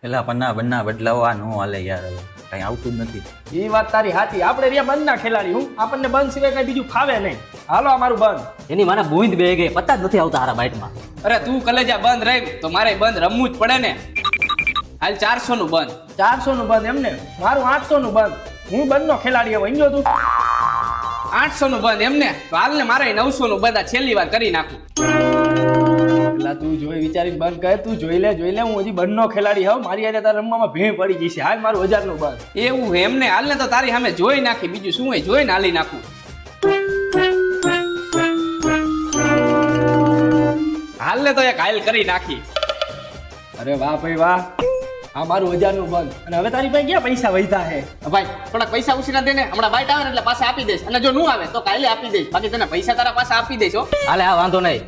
પેલા પન્ના બન્ના બદલાવા નો હાલે યાર, હવે કઈ આવતું જ નથી. એ વાત તારી સાચી. આપણે રહ્યા બંધ ના ખેલાડી. હું આપણને બંધ સિવાય કઈ બીજું ફાવે નહીં. હાલો અમારું બંધ. એની મને બૂંદ બે ગઈ, પતા જ નથી આવતા હારા બાઇટમાં. અરે તું કલેજા બંધ રહી તો મારે બંધ રમવું જ પડે ને. હાલ 400 નું બંધ. 400 નું બંધ એમને? મારું 800 નું બંધ. હું બંધ નો ખેલાડી હવે સમજો તું. 800 નું બંધ એમને? તો હાલ ને મારે 900 નું બંધ આ છેલ્લી વાર કરી નાખું. પેલા તું જોઈ વિચારીને બંધ કરે. તું જોઈ લે હું હજી બંધ નો ખેલાડી હોઉં. મારી આજે તારા રમવામાં ભેં પડી ગઈ છે. હાલ મારું 1000 નું બંધ. એવું એમને? હાલ ને તો તારી સામે જોઈ નાખી, બીજું શું હોય જોઈને હાલી નાખું. હાલ ને તો એક હાલ કરી નાખી. અરે વાહ ભાઈ વાહ, આ મારું 1000 નું બંધ. અને હવે તારી પાસે ક્યાં પૈસા વધ્યા હે? ભાઈ થોડાક પૈસા ઉછીના દે ને, હમણાં બાઈટ આવે ને એટલે પાછા આપી દઈશ, અને જો નું આવે તો કાલે આપી દઈશ, બાકી તને પૈસા તારા પાસે આપી દઈશ હો. હાલે હા, વાંધો નહીં.